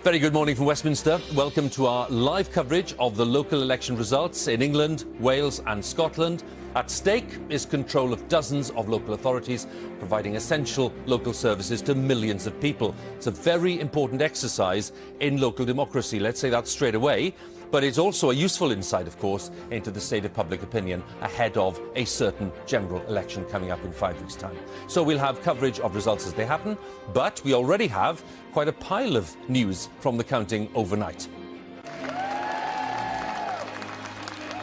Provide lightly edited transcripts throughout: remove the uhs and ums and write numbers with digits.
Very good morning from Westminster. Welcome to our live coverage of the local election results in England, Wales and Scotland. At stake is control of dozens of local authorities, providing essential local services to millions of people. It's a very important exercise in local democracy, let's say that straight away. But it's also a useful insight, of course, into the state of public opinion ahead of a certain general election coming up in 5 weeks' time. So we'll have coverage of results as they happen, but we already have quite a pile of news from the counting overnight.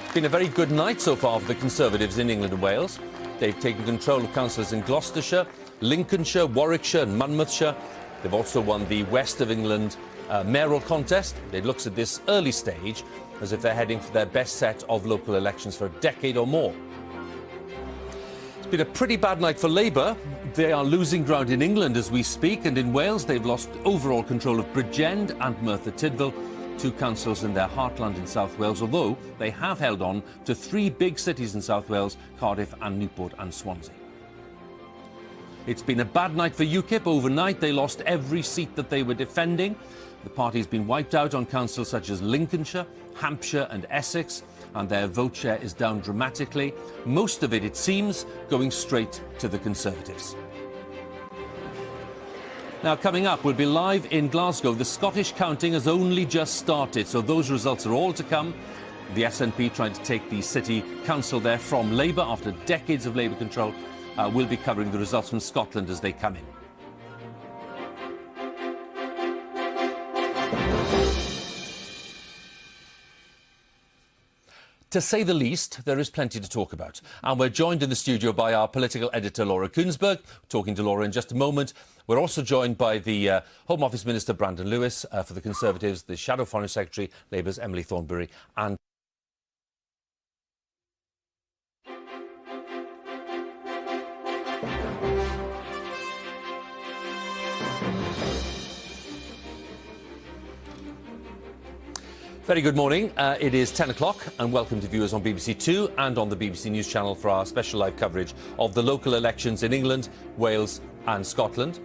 It's been a very good night so far for the Conservatives in England and Wales. They've taken control of councils in Gloucestershire, Lincolnshire, Warwickshire and Monmouthshire. They've also won the West of England mayoral contest. It looks at this early stage as if they're heading for their best set of local elections for a decade or more. It's been a pretty bad night for Labour. They are losing ground in England as we speak, and in Wales they've lost overall control of Bridgend and Merthyr Tydfil, two councils in their heartland in South Wales, although they have held on to three big cities in South Wales, Cardiff and Newport and Swansea. It's been a bad night for UKIP. Overnight they lost every seat that they were defending. The party's been wiped out on councils such as Lincolnshire, Hampshire and Essex, and their vote share is down dramatically. Most of it, it seems, going straight to the Conservatives. Now, coming up, we'll be live in Glasgow. The Scottish counting has only just started, so those results are all to come. The SNP trying to take the city council there from Labour after decades of Labour control. We'll be covering the results from Scotland as they come in. To say the least, there is plenty to talk about. And we're joined in the studio by our political editor, Laura Kunessnerg. Talking to Laura in just a moment. We're also joined by the Home Office Minister, Brandon Lewis, for the Conservatives, the Shadow Foreign Secretary, Labour's Emily Thornberry, and very good morning. It is 10 o'clock and welcome to viewers on BBC Two and on the BBC News channel for our special live coverage of the local elections in England, Wales and Scotland.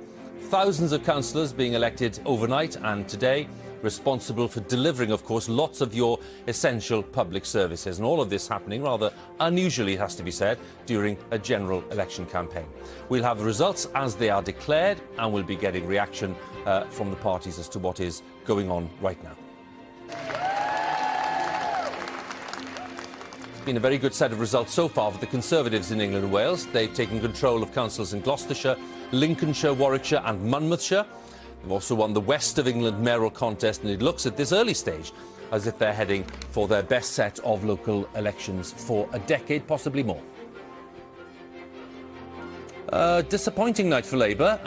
Thousands of councillors being elected overnight and today, responsible for delivering, of course, lots of your essential public services. And all of this happening, rather unusually it has to be said, during a general election campaign. We'll have the results as they are declared and we'll be getting reaction from the parties as to what is going on right now. Been a very good set of results so far for the Conservatives in England and Wales. They've taken control of councils in Gloucestershire, Lincolnshire, Warwickshire and Monmouthshire. They've also won the West of England mayoral contest, and it looks at this early stage as if they're heading for their best set of local elections for a decade, possibly more. Disappointing night for Labour.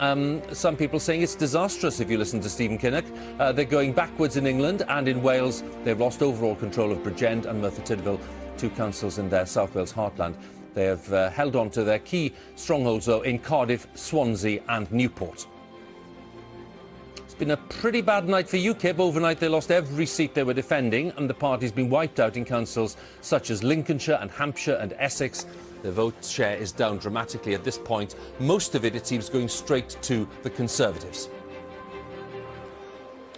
Some people saying it's disastrous if you listen to Stephen Kinnock. They're going backwards in England, and in Wales they've lost overall control of Bridgend and Merthyr Tydfil, two councils in their South Wales heartland. They have held on to their key strongholds, though, in Cardiff, Swansea and Newport. It's been a pretty bad night for UKIP. Overnight they lost every seat they were defending, and the party's been wiped out in councils such as Lincolnshire and Hampshire and Essex. Their vote share is down dramatically at this point. Most of it, it seems, going straight to the Conservatives.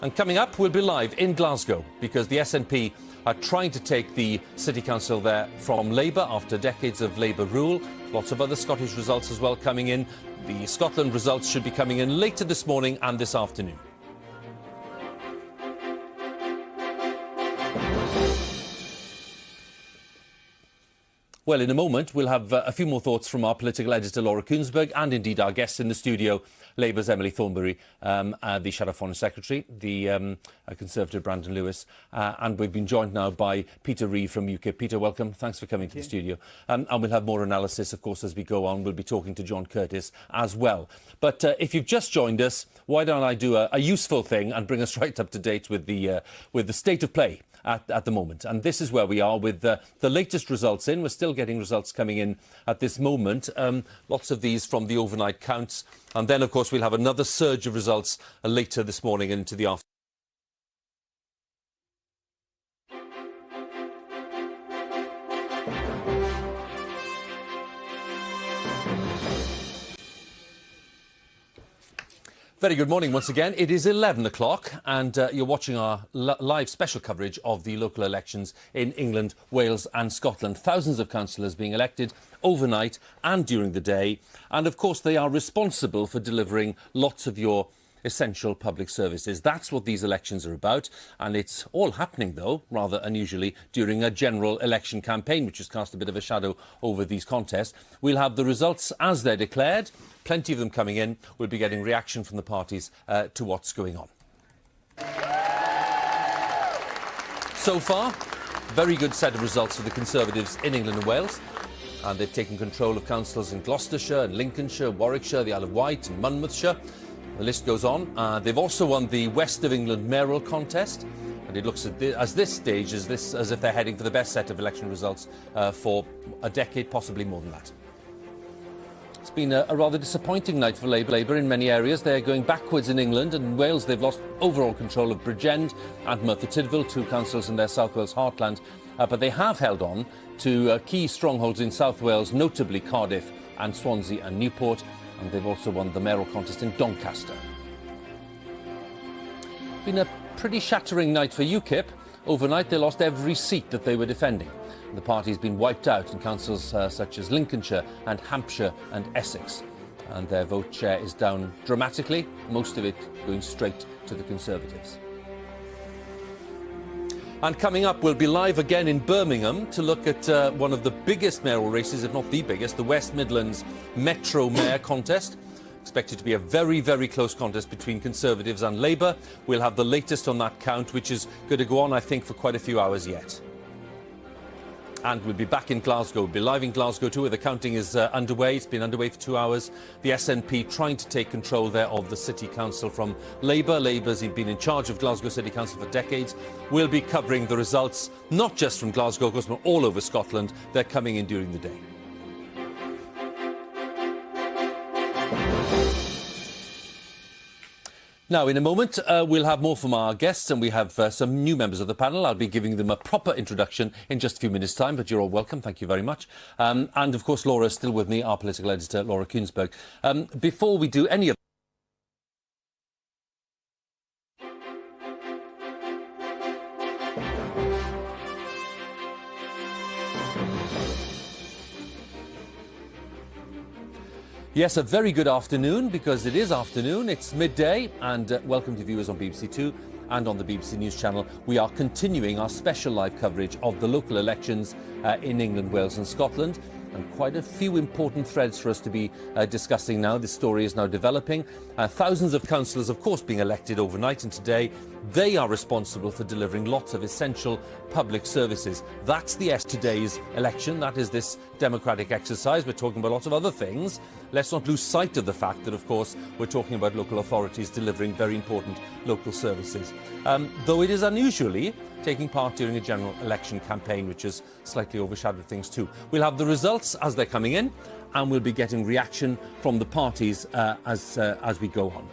And coming up, we'll be live in Glasgow because the SNP are trying to take the City Council there from Labour after decades of Labour rule. Lots of other Scottish results as well coming in. The Scotland results should be coming in later this morning and this afternoon. Well, in a moment, we'll have a few more thoughts from our political editor, Laura Kunessnerg, and indeed our guests in the studio, Labour's Emily Thornberry, the Shadow Foreign Secretary, the Conservative Brandon Lewis, and we've been joined now by Peter Reeve from UKIP. Peter, welcome. Thanks for coming to the studio. And we'll have more analysis, of course, as we go on. We'll be talking to John Curtis as well. But if you've just joined us, why don't I do a useful thing and bring us right up to date with the state of play at the moment. And this is where we are with the latest results in. We're still getting results coming in at this moment. Lots of these from the overnight counts. And then, of course, we'll have another surge of results later this morning into the afternoon. Very good morning once again. It is 11 o'clock and you're watching our live special coverage of the local elections in England, Wales and Scotland. Thousands of councillors being elected overnight and during the day. And of course they are responsible for delivering lots of your essential public services. That's what these elections are about, and it's all happening, though, rather unusually, during a general election campaign, which has cast a bit of a shadow over these contests. We'll have the results as they're declared, plenty of them coming in. We'll be getting reaction from the parties to what's going on. So far, very good set of results for the Conservatives in England and Wales. And they've taken control of councils in Gloucestershire and Lincolnshire, Warwickshire, the Isle of Wight and Monmouthshire. The list goes on. They've also won the West of England mayoral contest, and it looks at this stage as if they're heading for the best set of election results for a decade, possibly more than that. It's been a rather disappointing night for Labour in many areas. They're going backwards in England, and in Wales they've lost overall control of Bridgend and Merthyr Tydfil, two councils in their South Wales heartland, but they have held on to key strongholds in South Wales, notably Cardiff and Swansea and Newport. And they've also won the mayoral contest in Doncaster. Been a pretty shattering night for UKIP. Overnight they lost every seat that they were defending. The party's been wiped out in councils such as Lincolnshire and Hampshire and Essex. And their vote share is down dramatically, most of it going straight to the Conservatives. And coming up, we'll be live again in Birmingham to look at one of the biggest mayoral races, if not the biggest, the West Midlands Metro Mayor contest. Expected to be a very, very close contest between Conservatives and Labour. We'll have the latest on that count, which is going to go on, I think, for quite a few hours yet. And we'll be back in Glasgow. We'll be live in Glasgow too, where the counting is underway. It's been underway for 2 hours. The SNP trying to take control there of the City Council from Labour. Labour's been in charge of Glasgow City Council for decades. We'll be covering the results, not just from Glasgow, of course, but all over Scotland. They're coming in during the day. Now, in a moment, we'll have more from our guests, and we have some new members of the panel. I'll be giving them a proper introduction in just a few minutes' time, but you're all welcome. Thank you very much. And, of course, Laura's still with me, our political editor, Laura Kunessnerg. Before we do any of Yes, a very good afternoon, because it is afternoon, it's midday, and welcome to viewers on BBC Two and on the BBC News channel. We are continuing our special live coverage of the local elections in England, Wales and Scotland, and quite a few important threads for us to be discussing now. This story is now developing. Thousands of councillors, of course, being elected overnight, and today they are responsible for delivering lots of essential public services. That's today's election. That is this democratic exercise. We're talking about lots of other things. Let's not lose sight of the fact that, of course, we're talking about local authorities delivering very important local services. Though it is unusually taking part during a general election campaign, which has slightly overshadowed things too. We'll have the results as they're coming in, and we'll be getting reaction from the parties as we go on.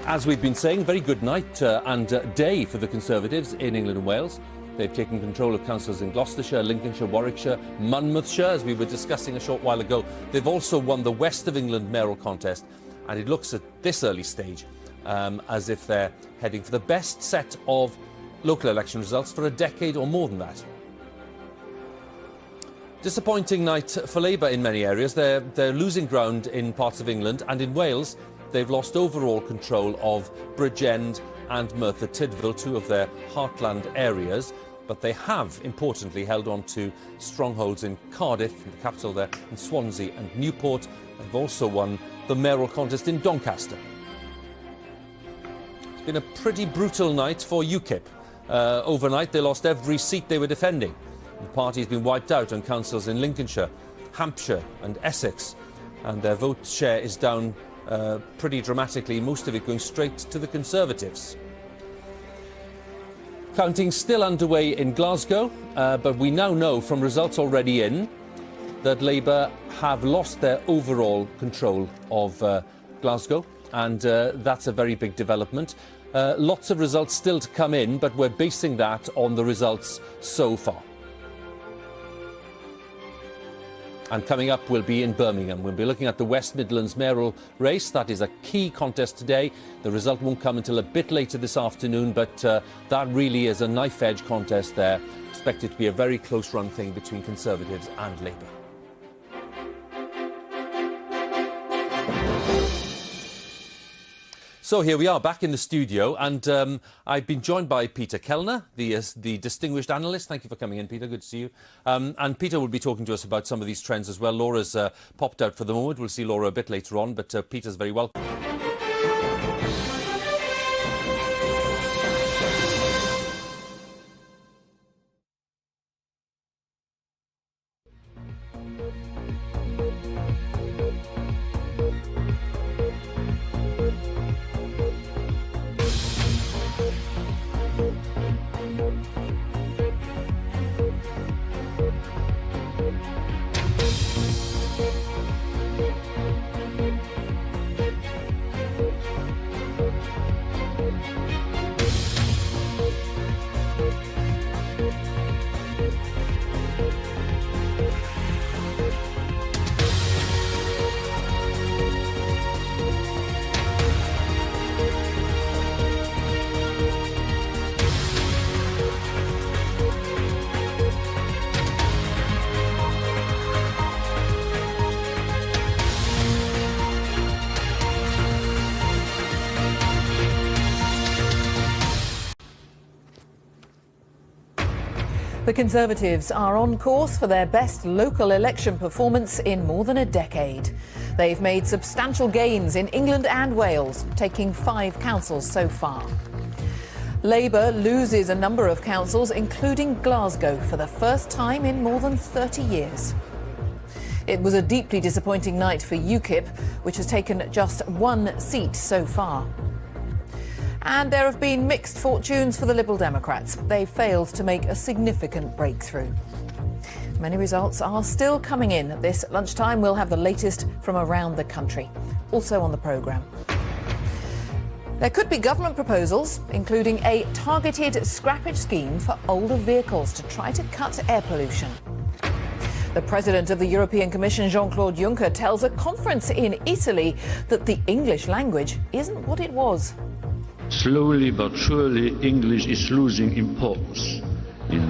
As we've been saying, very good night and day for the Conservatives in England and Wales. They've taken control of councils in Gloucestershire, Lincolnshire, Warwickshire, Monmouthshire, as we were discussing a short while ago. They've also won the West of England mayoral contest, and it looks at this early stage as if they're heading for the best set of local election results for a decade or more than that. Disappointing night for Labour in many areas. They're losing ground in parts of England, and in Wales they've lost overall control of Bridgend and Merthyr Tydfil, two of their heartland areas. But they have, importantly, held on to strongholds in Cardiff, the capital there, and Swansea and Newport. They've also won the mayoral contest in Doncaster. It's been a pretty brutal night for UKIP. Overnight, they lost every seat they were defending. The party's been wiped out on councils in Lincolnshire, Hampshire and Essex, and their vote share is down pretty dramatically, most of it going straight to the Conservatives. Counting still underway in Glasgow, but we now know from results already in that Labour have lost their overall control of Glasgow, and that's a very big development. Lots of results still to come in, but we're basing that on the results so far. And coming up, we'll be in Birmingham. We'll be looking at the West Midlands mayoral race. That is a key contest today. The result won't come until a bit later this afternoon, but that really is a knife-edge contest there. Expected to be a very close-run thing between Conservatives and Labour. So here we are back in the studio, and I've been joined by Peter Kellner, the distinguished analyst. Thank you for coming in, Peter. Good to see you. And Peter will be talking to us about some of these trends as well. Laura's popped out for the moment. We'll see Laura a bit later on, but Peter's very welcome. The Conservatives are on course for their best local election performance in more than a decade. They've made substantial gains in England and Wales, taking 5 councils so far. Labour loses a number of councils, including Glasgow, for the first time in more than 30 years. It was a deeply disappointing night for UKIP, which has taken just 1 seat so far. And there have been mixed fortunes for the Liberal Democrats. They failed to make a significant breakthrough. Many results are still coming in. At this lunchtime, we'll have the latest from around the country. Also on the programme. There could be government proposals, including a targeted scrappage scheme for older vehicles to try to cut air pollution. The President of the European Commission, Jean-Claude Juncker, tells a conference in Italy that the English language isn't what it was. Slowly but surely, English is losing importance in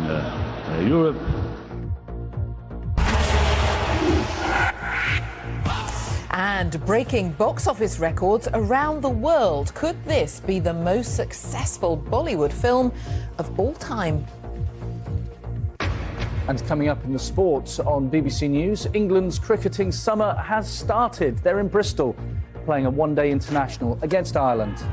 Europe. And breaking box office records around the world. Could this be the most successful Bollywood film of all time? And coming up in the sports on BBC News, England's cricketing summer has started. They're in Bristol, playing a one-day international against Ireland.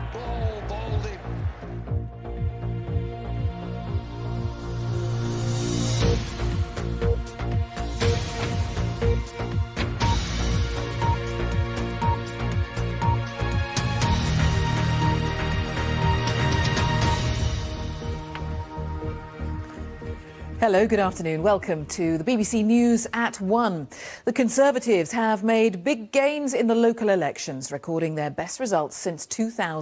Hello, good afternoon. Welcome to the BBC News at 1. The Conservatives have made big gains in the local elections, recording their best results since 2000.